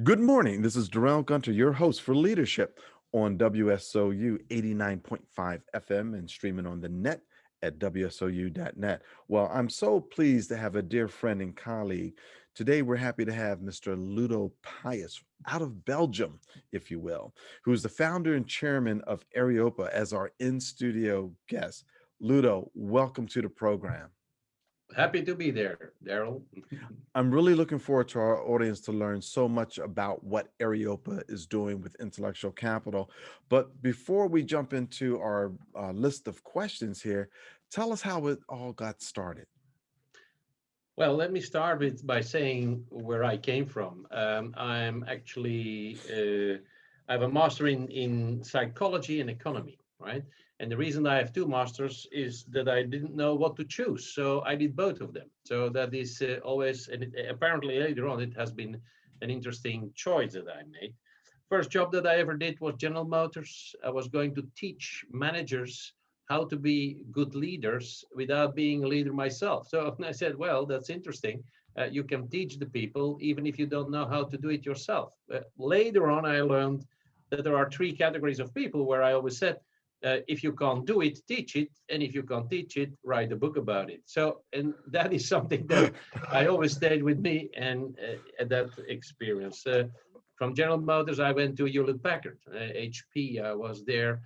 Good morning. This is Darrell Gunter, your host for Leadership on WSOU 89.5 FM and streaming on the net at WSOU.net. Well, I'm so pleased to have a dear friend and colleague. Today, we're happy to have Mr. Ludo Pyis out of Belgium, if you will, who's the founder and chairman of Areopa as our in-studio guest. Ludo, welcome to the program. Happy to be there, Daryl. I'm really looking forward to our audience to learn so much about what Areopa is doing with intellectual capital. But before we jump into our list of questions here, tell us how it all got started. Well, let me start with by saying where I came from. I'm actually I have a master in psychology and economy, right? And the reason I have two masters is that I didn't know what to choose, so I did both of them. So that is always, and apparently later on, it has been an interesting choice that I made. First job that I ever did was General Motors. I was going to teach managers how to be good leaders without being a leader myself. So I said, well, that's interesting. You can teach the people even if you don't know how to do it yourself. Later on, I learned that there are three categories of people where I always said, if you can't do it, teach it. And if you can't teach it, write a book about it. So, and that is something that I always stayed with me and that experience. From General Motors, I went to Hewlett Packard, HP. I was there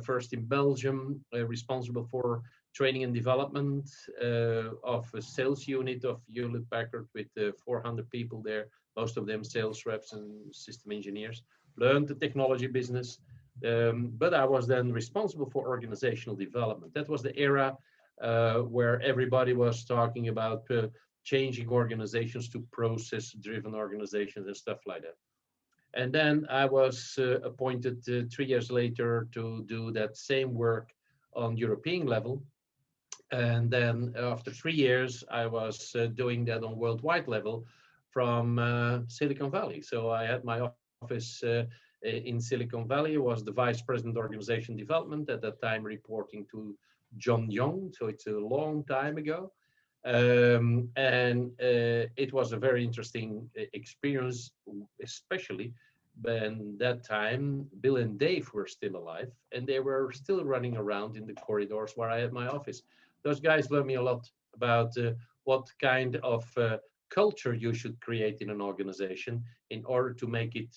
first in Belgium, responsible for training and development of a sales unit of Hewlett Packard with 400 people there, most of them sales reps and system engineers. Learned the technology business, but I was then responsible for organizational development. That was the era where everybody was talking about changing organizations to process-driven organizations and stuff like that. And then I was appointed 3 years later to do that same work on European level. And then after 3 years, I was doing that on worldwide level from Silicon Valley. So I had my office in Silicon Valley, was the vice president organization development at that time, reporting to John Young. So it's a long time ago. And it was a very interesting experience, especially when that time Bill and Dave were still alive and they were still running around in the corridors where I had my office. Those guys learned me a lot about what kind of culture you should create in an organization in order to make it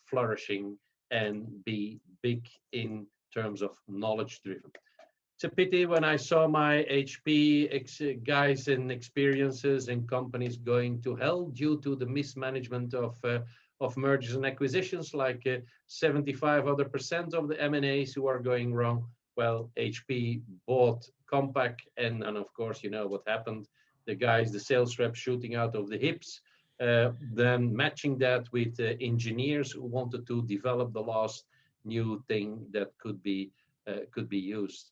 flourishing and be big in terms of knowledge driven. It's a pity when I saw my HP guys and experiences and companies going to hell due to the mismanagement of mergers and acquisitions, like 75 other percent of the M&As who are going wrong. Well, HP bought Compaq, and of course, you know what happened. The guys, the sales reps shooting out of the hips, then matching that with engineers who wanted to develop the last new thing that could be used.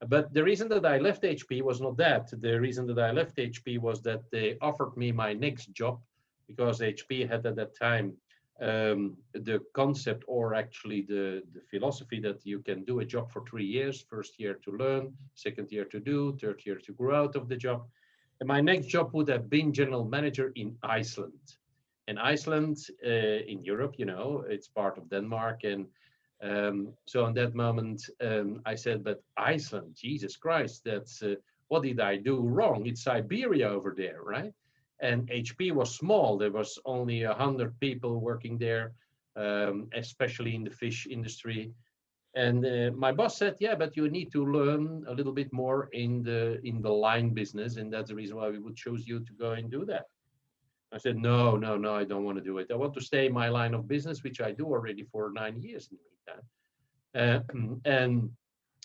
But the reason that I left HP was not that. The reason that I left HP was that they offered me my next job because HP had at that time the concept, or actually the philosophy, that you can do a job for 3 years, first year to learn, second year to do, third year to grow out of the job. And my next job would have been general manager in Iceland. And Iceland in Europe, you know, it's part of Denmark. And so in that moment, I said, but Iceland, Jesus Christ, that's what did I do wrong? It's Siberia over there, right? And HP was small. There was only 100 people working there, especially in the fish industry. And my boss said, yeah, but you need to learn a little bit more in the line business. And that's the reason why we would choose you to go and do that. I said, no, no, no, I don't want to do it. I want to stay in my line of business, which I do already for 9 years in the meantime. And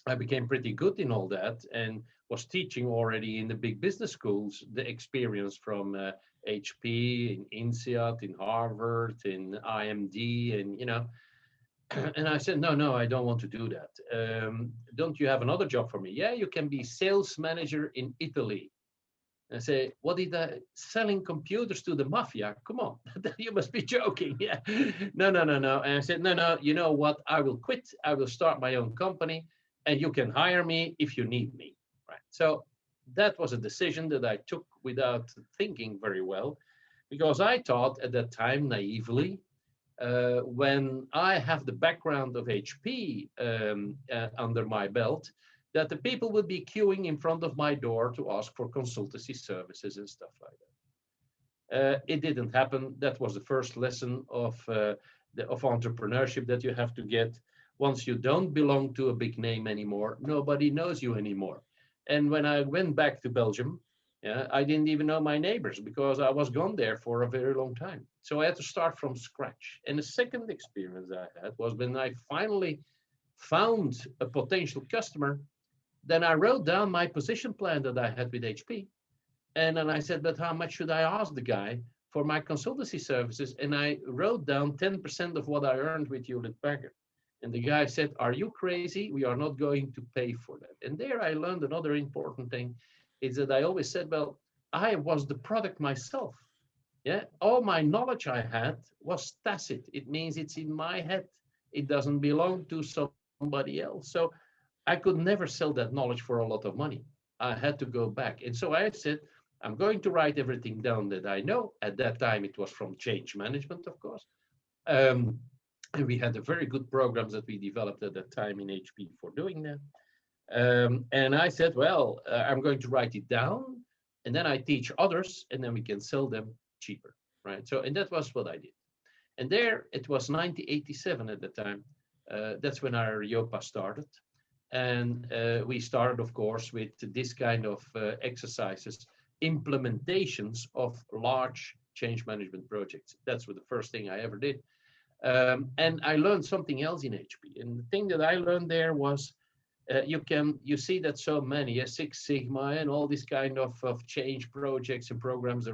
I became pretty good in all that and was teaching already in the big business schools, the experience from HP, in INSEAD, in Harvard, in IMD, and, you know, and I said, no, no, I don't want to do that. Don't you have another job for me? Yeah, you can be sales manager in Italy. And I say, what did I selling computers to the mafia? Come on, you must be joking. Yeah, no, no, no, no. And I said, no, no, you know what? I will quit. I will start my own company, and you can hire me if you need me. Right. So that was a decision that I took without thinking very well, because I thought at that time naively when I have the background of HP under my belt, that the people would be queuing in front of my door to ask for consultancy services and stuff like that. It didn't happen. That was the first lesson of entrepreneurship that you have to get. Once you don't belong to a big name anymore, nobody knows you anymore. And when I went back to Belgium, yeah, I didn't even know my neighbors because I was gone there for a very long time. So I had to start from scratch. And the second experience I had was when I finally found a potential customer, then I wrote down my position plan that I had with HP. And then I said, but how much should I ask the guy for my consultancy services? And I wrote down 10% of what I earned with Hewlett Packard. And the guy said, are you crazy? We are not going to pay for that. And there I learned another important thing is that I always said, well, I was the product myself. Yeah, all my knowledge I had was tacit. It means it's in my head. It doesn't belong to somebody else. So I could never sell that knowledge for a lot of money. I had to go back. And so I said, I'm going to write everything down that I know. At that time, it was from change management, of course. Um, and we had a very good programs that we developed at that time in HP for doing that. And I said, well, I'm going to write it down, and then I teach others, and then we can sell them cheaper, right? So, and that was what I did. And there, it was 1987 at the time. That's when our Areopa started. And we started, of course, with this kind of exercises, implementations of large change management projects. That's what the first thing I ever did. And I learned something else in HP. And the thing that I learned there was you see that so many, Six Sigma and all these kind of change projects and programs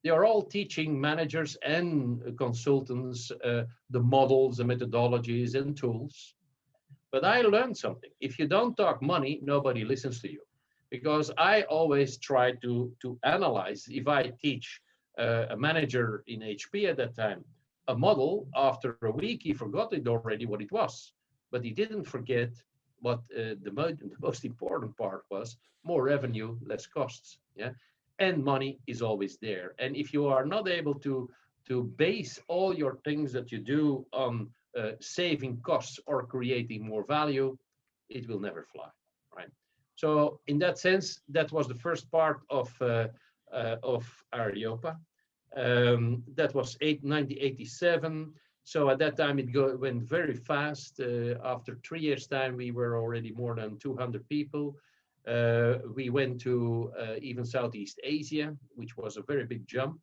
they are all teaching managers and consultants the models, the methodologies and tools. But I learned something. If you don't talk money, nobody listens to you. Because I always try to analyze. If I teach a manager in HP at that time a model, after a week, he forgot it already what it was. But he didn't forget what the most important part was: more revenue, less costs. Yeah, and money is always there. And if you are not able to base all your things that you do on saving costs or creating more value, it will never fly, right? So in that sense, that was the first part of Areopa. That was 1987. So at that time, went very fast. After 3 years' time, we were already more than 200 people. We went to even Southeast Asia, which was a very big jump.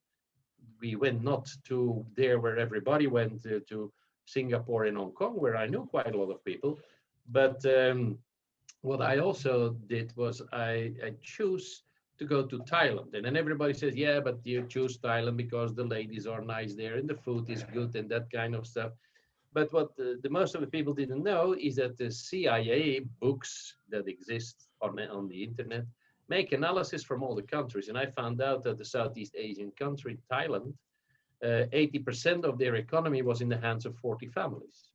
We went not to there where everybody went, to Singapore and Hong Kong, where I knew quite a lot of people. But what I also did was I chose to go to Thailand. And then everybody says, yeah, but you choose Thailand because the ladies are nice there and the food is good and that kind of stuff. But what the most of the people didn't know is that the CIA books that exist on the internet make analysis from all the countries. And I found out that the Southeast Asian country, Thailand, 80% of their economy was in the hands of 40 families.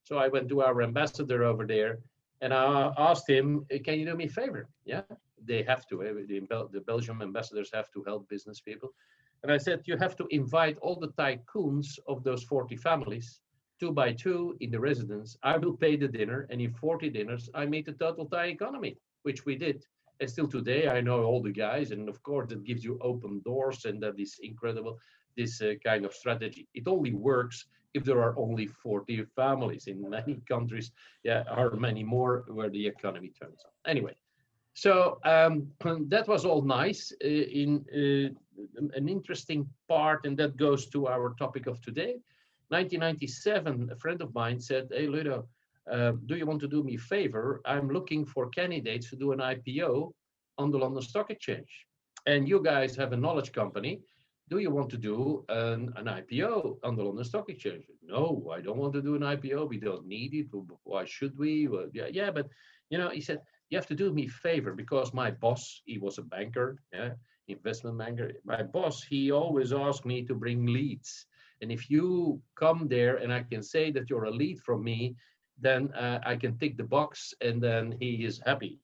So I went to our ambassador over there and I asked him, can you do me a favor? Yeah, they have to. The Belgian ambassadors have to help business people. And I said, you have to invite all the tycoons of those 40 families, 2 by 2 in the residence. I will pay the dinner. And in 40 dinners, I made the total Thai economy, which we did. And still today, I know all the guys. And of course, that gives you open doors. And that is incredible, this kind of strategy. It only works if there are only 40 families. In many countries, yeah, are many more where the economy turns on. Anyway, so that was all nice. An interesting part, and that goes to our topic of today. 1997, a friend of mine said, hey, Ludo, do you want to do me a favor? I'm looking for candidates to do an IPO on the London Stock Exchange. And you guys have a knowledge company. Do you want to do an IPO on the London Stock Exchange? No, I don't want to do an IPO. We don't need it. Why should we? Well, yeah, but he said, you have to do me a favor because my boss, he was a banker, yeah, investment banker. My boss, he always asked me to bring leads. And if you come there and I can say that you're a lead from me, then I can tick the box and then he is happy.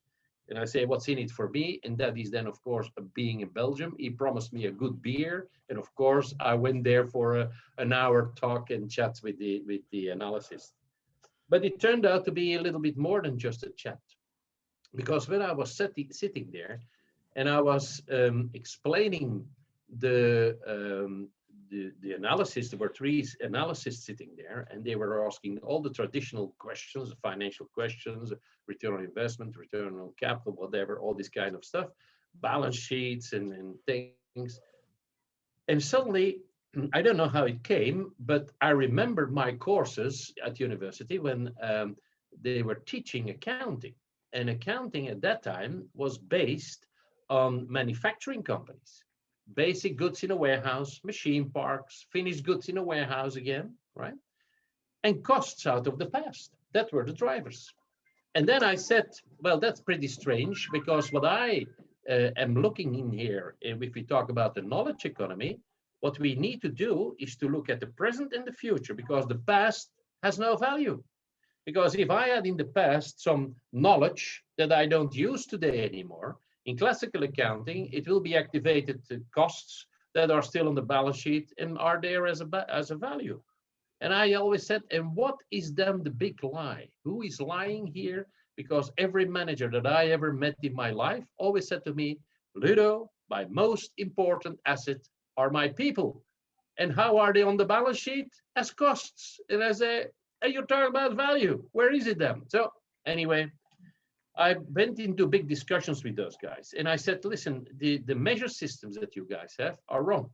And I say, what's in it for me? And that is then, of course, being in Belgium. He promised me a good beer. And of course, I went there for an hour talk and chat with the analyst. But it turned out to be a little bit more than just a chat. Because when I was sitting there and I was explaining the, the analysis, there were three analysts sitting there, and they were asking all the traditional questions, the financial questions, return on investment, return on capital, whatever, all this kind of stuff, balance sheets and things. And suddenly, I don't know how it came, but I remembered my courses at university when they were teaching accounting. And accounting at that time was based on manufacturing companies, basic goods in a warehouse, machine parks, finished goods in a warehouse again, right? And costs out of the past. That were the drivers. And then I said, well, that's pretty strange because what I am looking in here, if we talk about the knowledge economy, what we need to do is to look at the present and the future because the past has no value. Because if I had in the past some knowledge that I don't use today anymore, in classical accounting, it will be activated to costs that are still on the balance sheet and are there as a value. And I always said, and what is then the big lie? Who is lying here? Because every manager that I ever met in my life always said to me, Ludo, my most important asset are my people. And how are they on the balance sheet? As costs. And I say, hey, you're talking about value. Where is it then? So anyway, I went into big discussions with those guys. And I said, listen, the measure systems that you guys have are wrong.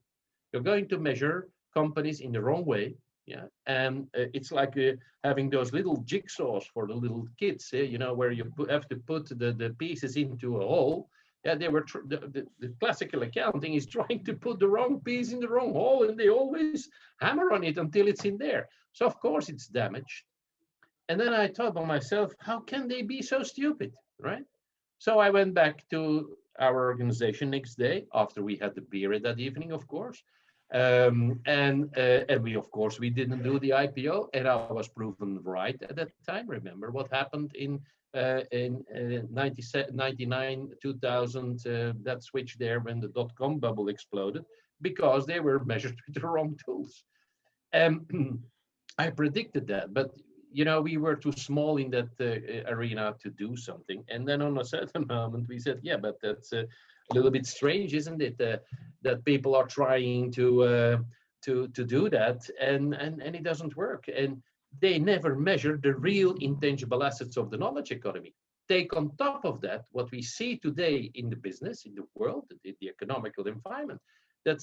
You're going to measure companies in the wrong way. Yeah, and it's like having those little jigsaws for the little kids, you know, where you have to put the pieces into a hole. Yeah, they were the classical accounting is trying to put the wrong piece in the wrong hole, and they always hammer on it until it's in there. So of course it's damaged. And then I thought by myself, how can they be so stupid, right? So I went back to our organization next day after we had the beer that evening, of course. And we, of course, we didn't do the IPO, and I was proven right at that time. Remember what happened in 99, 2000, that switch there when the dot-com bubble exploded, because they were measured with the wrong tools. I predicted that, but you know, we were too small in that arena to do something. And then on a certain moment, we said, yeah, but that's a little bit strange, isn't it? That people are trying to do that, and it doesn't work. And they never measure the real intangible assets of the knowledge economy. Take on top of that what we see today in the business, in the world, in the economical environment. That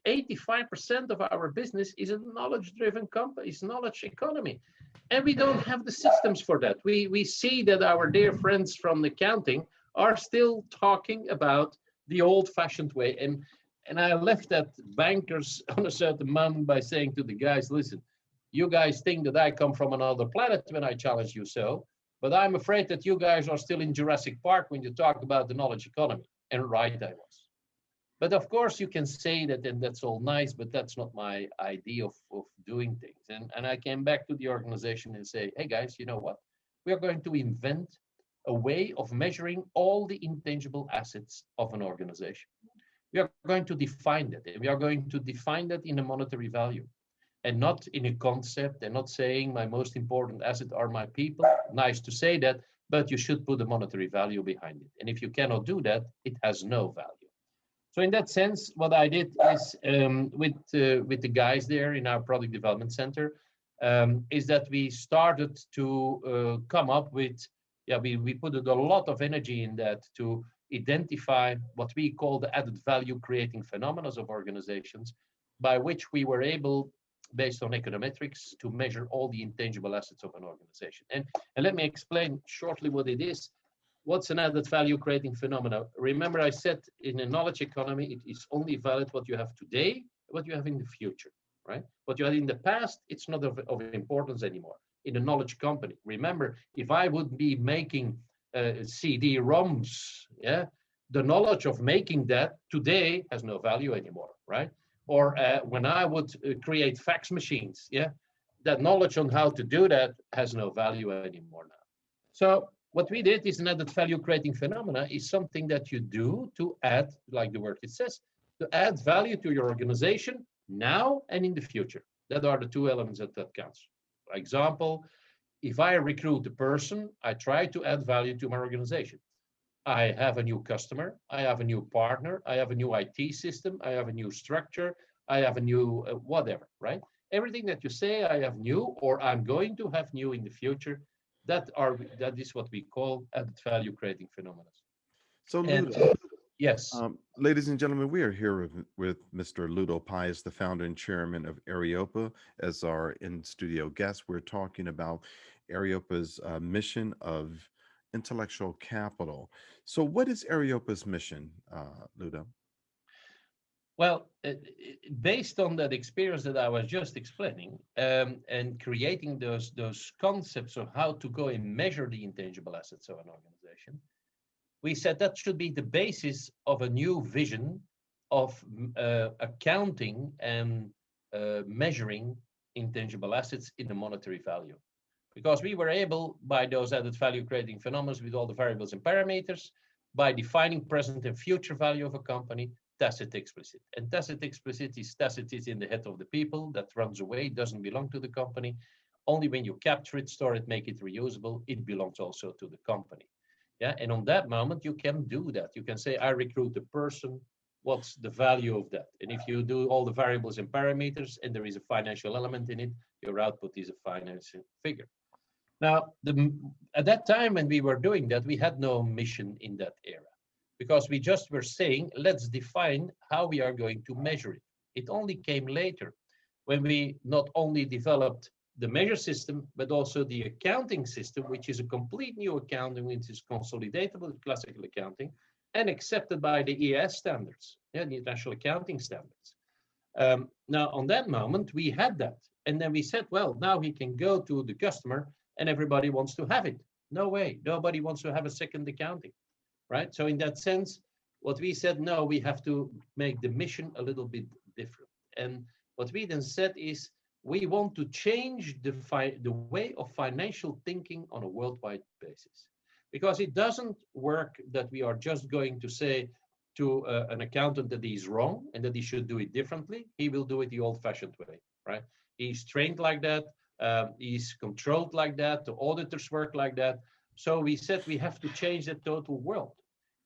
85% of our business is a knowledge-driven company, is knowledge economy. And we don't have the systems for that. We see that our dear friends from accounting are still talking about the old-fashioned way. And I left that bankers on a certain moment by saying to the guys, listen, you guys think that I come from another planet when I challenge you so, but I'm afraid that you guys are still in Jurassic Park when you talk about the knowledge economy. And right I was. But of course, you can say that, and that's all nice, but that's not my idea of doing things. And I came back to the organization and say, hey guys, you know what? We are going to invent a way of measuring all the intangible assets of an organization. We are going to define that, and we are going to define that in a monetary value, and not in a concept, and not saying my most important asset are my people. Nice to say that, but you should put a monetary value behind it. And if you cannot do that, it has no value. So in that sense, what I did is with the guys there in our product development center, is that we started to come up with, we put a lot of energy in that to identify what we call the added value creating phenomena of organizations, by which we were able, based on econometrics, to measure all the intangible assets of an organization. And let me explain shortly what it is. What's an added value creating phenomena? Remember, I said in a knowledge economy, it is only valid what you have today, what you have in the future, right? What you had in the past, it's not of importance anymore. In a knowledge company, remember, if I would be making CD-ROMs, yeah, the knowledge of making that today has no value anymore, right? Or when I would create fax machines, yeah, that knowledge on how to do that has no value anymore now. So what we did is an added value creating phenomena is something that you do to add, like the word it says, to add value to your organization now and in the future. That are the two elements that counts. For example, if I recruit a person, I try to add value to my organization. I have a new customer, I have a new partner, I have a new IT system, I have a new structure, I have a new whatever, right? Everything that you say I have new or I'm going to have new in the future, that is what we call added value creating phenomena. So, And Ludo, yes, ladies and gentlemen, we are here with Mr. Ludo Pyis, the founder and chairman of Areopa, as our in-studio guest. We're talking about Areopa's mission of intellectual capital. So, what is Areopa's mission, Ludo? well, based on that experience that I was just explaining, and creating those concepts of how to go and measure the intangible assets of an organization, we said that should be the basis of a new vision of accounting and measuring intangible assets in the monetary value. Because we were able, by those added value creating phenomena with all the variables and parameters, by defining present and future value of a company, tacit explicit. And tacit explicit is in the head of the people, that runs away, doesn't belong to the company. Only when you capture it, store it, make it reusable, it belongs also to the company. Yeah, and on that moment, you can do that. You can say, I recruit a person, what's the value of that? And if you do all the variables and parameters, and there is a financial element in it, your output is a financial figure. Now, at that time when we were doing that, we had no mission in that era because we just were saying, let's define how we are going to measure it. It only came later when we not only developed the measure system, but also the accounting system, which is a complete new accounting, which is consolidatable with classical accounting and accepted by the EAS standards, yeah, the International Accounting Standards. Now, on that moment, we had that. And then we said, well, now we can go to the customer and everybody wants to have it. No way. Nobody wants to have a second accounting, right? So in that sense, what we said, no, we have to make the mission a little bit different. And what we then said is, we want to change the way of financial thinking on a worldwide basis. Because it doesn't work that we are just going to say to an accountant that he's wrong and that he should do it differently. He will do it the old-fashioned way, right? He's trained like that. He's controlled like that. The auditors work like that. So we said we have to change the total world.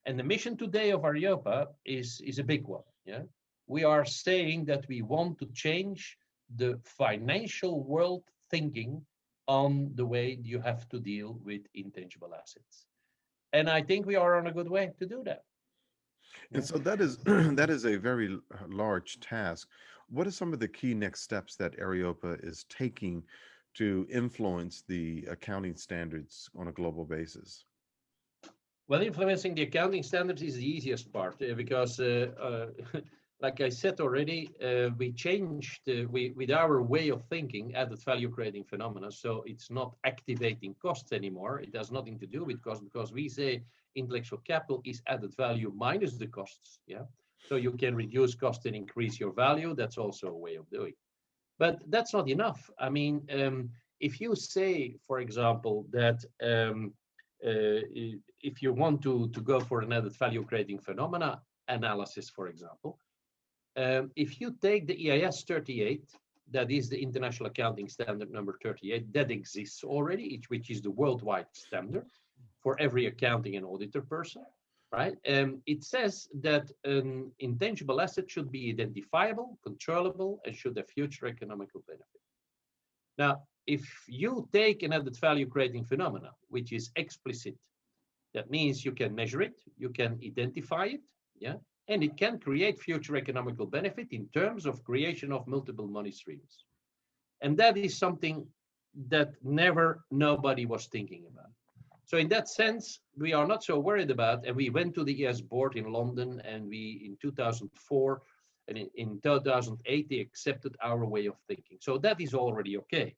And the mission today of Areopa is a big one. Yeah, we are saying that we want to change the financial world thinking on the way you have to deal with intangible assets. And I think we are on a good way to do that. And Yeah. so that is that is a very large task. What are some of the key next steps that Areopa is taking to influence the accounting standards on a global basis? Well, influencing the accounting standards is the easiest part because, like I said already, we changed with our way of thinking added value creating phenomena. So it's not activating costs anymore. It has nothing to do with cost because we say intellectual capital is added value minus the costs. Yeah. So you can reduce cost and increase your value. That's also a way of doing. But that's not enough. I mean, if you say, for example, that if you want to go for an added value creating phenomena analysis, for example, if you take the EIS 38, that is the International Accounting Standard number 38, that exists already, which is the worldwide standard for every accounting and auditor person, right? It says that an intangible asset should be identifiable, controllable, and should have future economical benefit. Now, if you take an added value creating phenomena, which is explicit, that means you can measure it, you can identify it, yeah, and it can create future economical benefit in terms of creation of multiple money streams. And that is something that never nobody was thinking about. So in that sense, we are not so worried about, and we went to the ES board in London, and we, in 2004, and in 2008, they accepted our way of thinking. So that is already okay.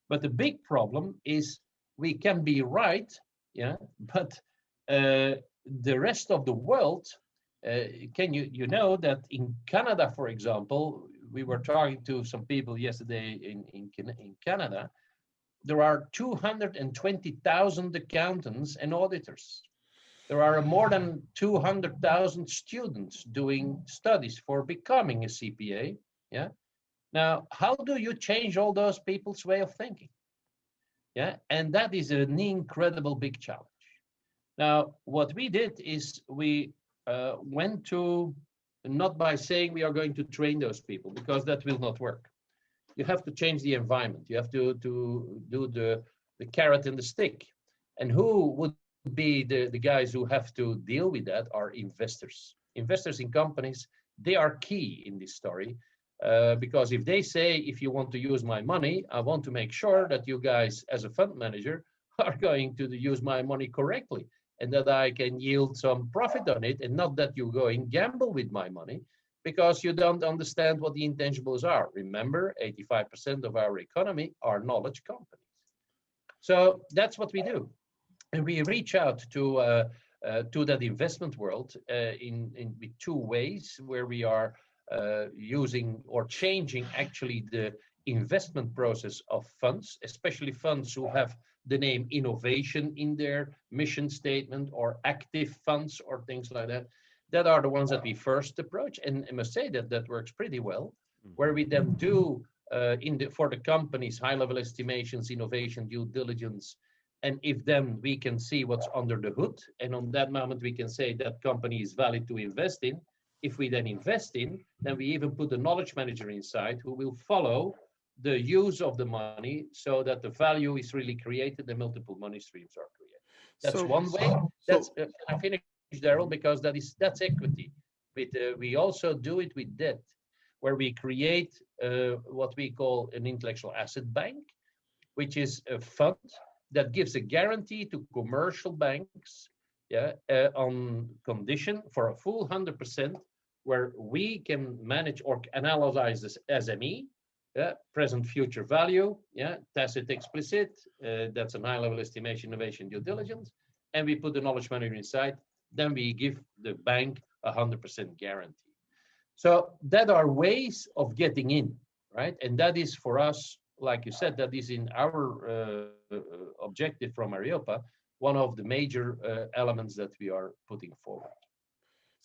But the big problem is we can be right, yeah, but the rest of the world, you know that in Canada, for example, we were talking to some people yesterday in Canada. there are 220,000 accountants and auditors. There are more than 200,000 students doing studies for becoming a CPA. Yeah. Now, how do you change all those people's way of thinking? Yeah. And that is an incredible big challenge. Now, what we did is we went to, not by saying we are going to train those people, because that will not work. You have to change the environment. You have to do the carrot and the stick. And who would be the guys who have to deal with that are investors. Investors in companies, they are key in this story. Because if they say, if you want to use my money, I want to make sure that you guys, as a fund manager, are going to use my money correctly and that I can yield some profit on it, and not that you go and gamble with my money because you don't understand what the intangibles are. Remember, 85% of our economy are knowledge companies. So that's what we do. And we reach out to that investment world with two ways, where we are using or changing actually the investment process of funds, especially funds who have the name innovation in their mission statement, or active funds or things like that. That are the ones that we first approach. And I must say that that works pretty well, where we then do for the companies high level estimations, innovation, due diligence. And if then we can see what's under the hood, and on that moment we can say that company is valid to invest in. If we then invest in, then we even put a knowledge manager inside who will follow the use of the money so that the value is really created and multiple money streams are created. That's So, one way. That's so, can I finish, Darrell, because that's equity. We also do it with debt, where we create what we call an intellectual asset bank, which is a fund that gives a guarantee to commercial banks, yeah, on condition for a full 100%, where we can manage or analyze this SME, yeah, present future value, yeah, tacit explicit, that's a high level estimation, innovation, due diligence, and we put the knowledge manager inside, then we give the bank 100% guarantee. So that are ways of getting in, right? And that is for us, like you said, that is in our objective from Areopa, one of the major elements that we are putting forward.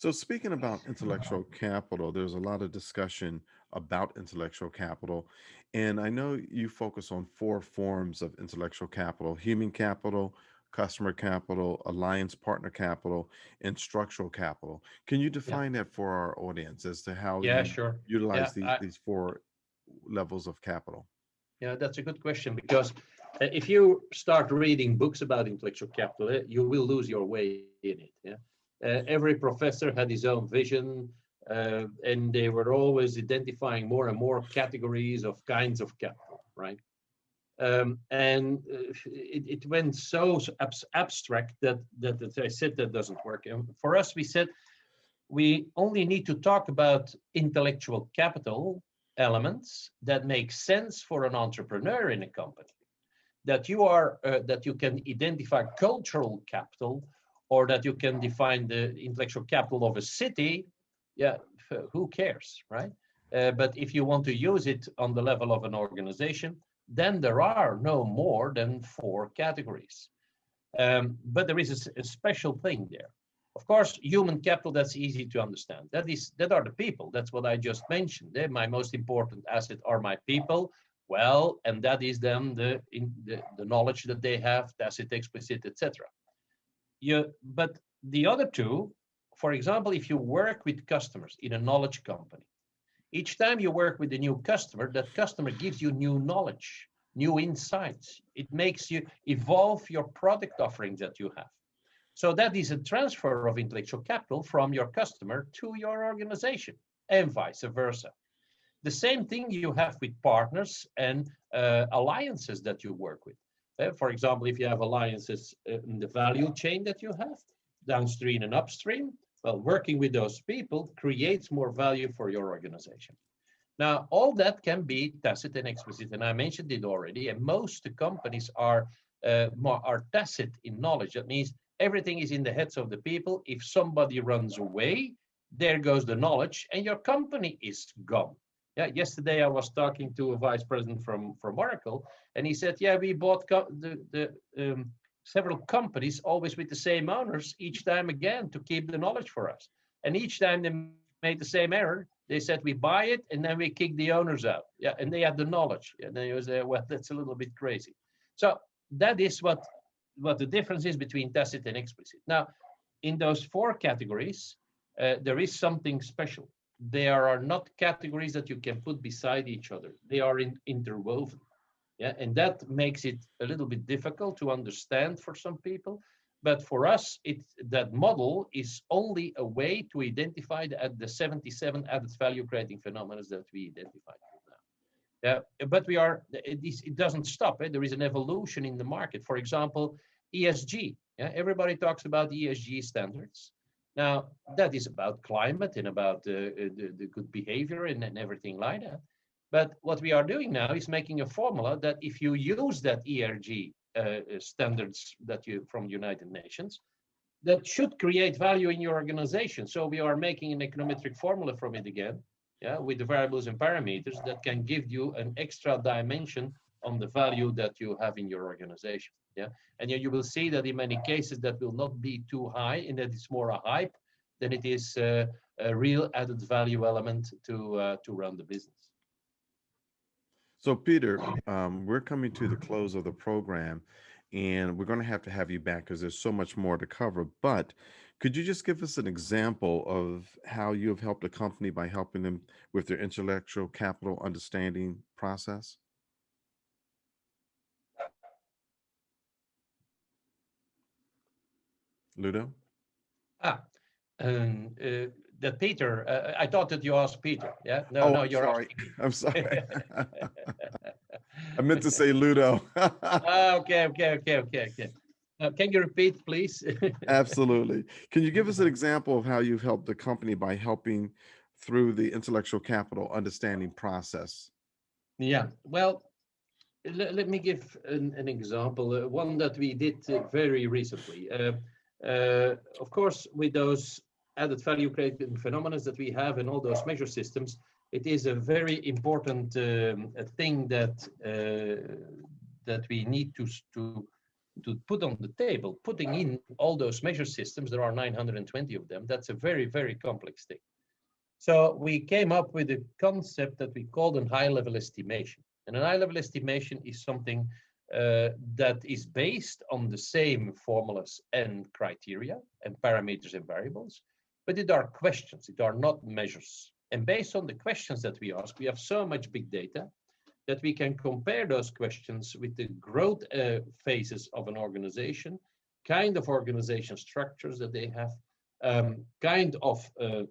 so speaking about intellectual capital, there's a lot of discussion about intellectual capital. And I know you focus on four forms of intellectual capital: human capital, customer capital, alliance partner capital, and structural capital. Can you Yeah, define that for our audience as to how yeah, you sure. Yeah, utilize these four levels of capital? yeah, that's a good question, because if you start reading books about intellectual capital, you will lose your way in it. Yeah, every professor had his own vision, and they were always identifying more and more categories of kinds of capital, right? And it went so abstract that I said that doesn't work. And for us, we said we only need to talk about intellectual capital elements that make sense for an entrepreneur in a company. That you can identify cultural capital, or that you can define the intellectual capital of a city. Yeah, who cares, right? But if you want to use it on the level of an organization, then there are no more than four categories. But there is a special thing there. Of course, human capital, that's easy to understand. That are the people. That's what I just mentioned. My most important asset are my people. Well, and that is then the knowledge that they have, tacit, explicit, etc. But the other two, for example, if you work with customers in a knowledge company, each time you work with a new customer, that customer gives you new knowledge, new insights. It makes you evolve your product offerings that you have. So that is a transfer of intellectual capital from your customer to your organization, and vice versa. The same thing you have with partners and alliances that you work with. For example, if you have alliances in the value chain that you have, downstream and upstream, well, working with those people creates more value for your organization. Now, all that can be tacit and explicit, and I mentioned it already. And most companies are tacit in knowledge. That means everything is in the heads of the people. If somebody runs away, there goes the knowledge, and your company is gone. Yeah, yesterday I was talking to a vice president from Oracle, and he said, "Yeah, we bought several companies, always with the same owners, each time again to keep the knowledge for us. And each time they made the same error, they said we buy it and then we kick the owners out. Yeah, and they had the knowledge. And then he was well, that's a little bit crazy. So that is what the difference is between tacit and explicit. Now, in those four categories, there is something special. There are not categories that you can put beside each other. They are interwoven. Yeah, and that makes it a little bit difficult to understand for some people. But for us, that model is only a way to identify the 77 added value creating phenomena that we identified now. Yeah, but it doesn't stop. There is an evolution in the market. For example, ESG. Yeah, everybody talks about ESG standards. Now, that is about climate and about the good behavior and everything like that. But what we are doing now is making a formula that if you use that ERG standards that you from the United Nations, that should create value in your organization. So we are making an econometric formula from it again, yeah, with the variables and parameters that can give you an extra dimension on the value that you have in your organization. Yeah, and you will see that in many cases that will not be too high, and that it's more a hype than it is a real added value element to run the business. So, Peter, we're coming to the close of the program, and we're going to have you back because there's so much more to cover. But could you just give us an example of how you have helped a company by helping them with their intellectual capital understanding process? Ludo? Ah, um, uh, that Peter, I thought that you asked Peter. Yeah, no, Oh, no, I'm you're sorry. asking me. I'm sorry. I meant to say Ludo. Okay, okay, okay, okay, okay. Can you repeat, please? Absolutely. Can you give us an example of how you've helped the company by helping through the intellectual capital understanding process? Yeah, well, let me give an example, one that we did very recently. Of course, with those added value creating phenomena that we have in all those measure systems, it is a very important a thing that we need to put on the table. Putting in all those measure systems, there are 920 of them. That's a very, very complex thing. So we came up with a concept that we called a high-level estimation. And an high-level estimation is something that is based on the same formulas and criteria and parameters and variables, but it are questions, it are not measures. And based on the questions that we ask, we have so much big data that we can compare those questions with the growth phases of an organization, kind of organization structures that they have, kind of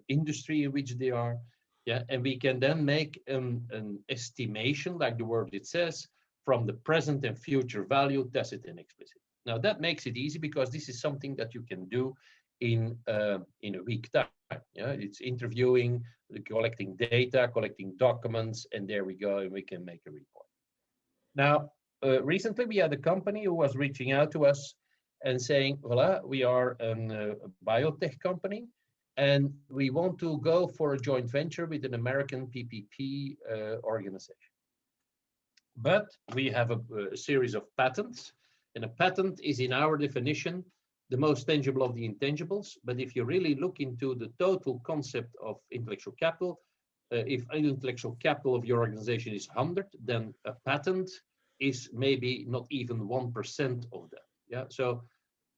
industry in which they are, yeah, and we can then make an estimation, like the word it says, from the present and future value, tacit and explicit. Now that makes it easy because this is something that you can do in a week time. Yeah, it's interviewing, collecting data, collecting documents, and there we go, and we can make a report. Now, recently we had a company who was reaching out to us and saying, voila, we are a biotech company, and we want to go for a joint venture with an American PPP organization. But we have a series of patents, and a patent is, in our definition, the most tangible of the intangibles. But if you really look into the total concept of intellectual capital, if intellectual capital of your organization is 100, then a patent is maybe not even 1% of that. Yeah, so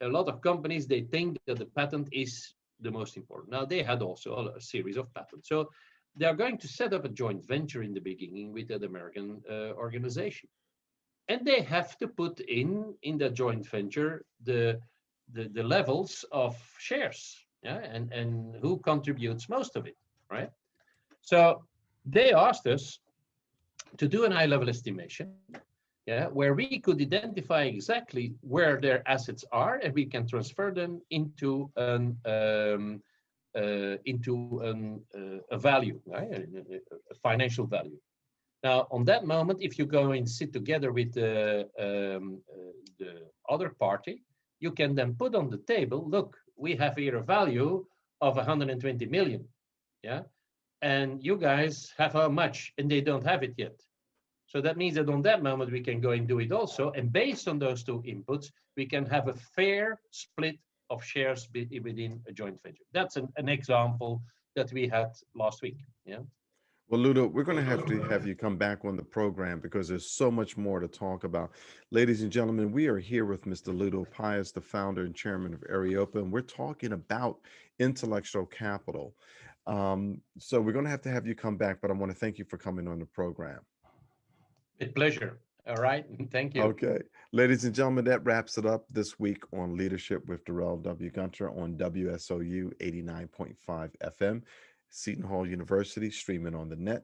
a lot of companies, they think that the patent is the most important. Now, they had also a series of patents. So they are going to set up a joint venture in the beginning with an American organization. And they have to put in the joint venture the levels of shares, yeah, and who contributes most of it, right? So they asked us to do an high-level estimation, yeah, where we could identify exactly where their assets are, and we can transfer them into a value, right? A financial value. Now, on that moment, if you go and sit together with the other party, you can then put on the table, look, we have here a value of 120 million, yeah? and you guys have how much, and they don't have it yet. So that means that on that moment, we can go and do it also. And based on those two inputs, we can have a fair split of shares within a joint venture. That's an example that we had last week. Yeah. Well, Ludo, we're going to have you come back on the program because there's so much more to talk about. Ladies and gentlemen, we are here with Mr. Ludo Pyis, the founder and chairman of Areopa, and we're talking about intellectual capital. So we're going to have you come back, but I want to thank you for coming on the program. With pleasure. All right. Thank you. Okay. Ladies and gentlemen, that wraps it up this week on Leadership with Darrell W. Gunter on WSOU 89.5 FM, Seton Hall University, streaming on the net.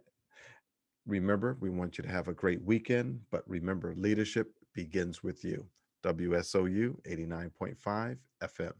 Remember, we want you to have a great weekend, but remember, leadership begins with you. WSOU 89.5 FM.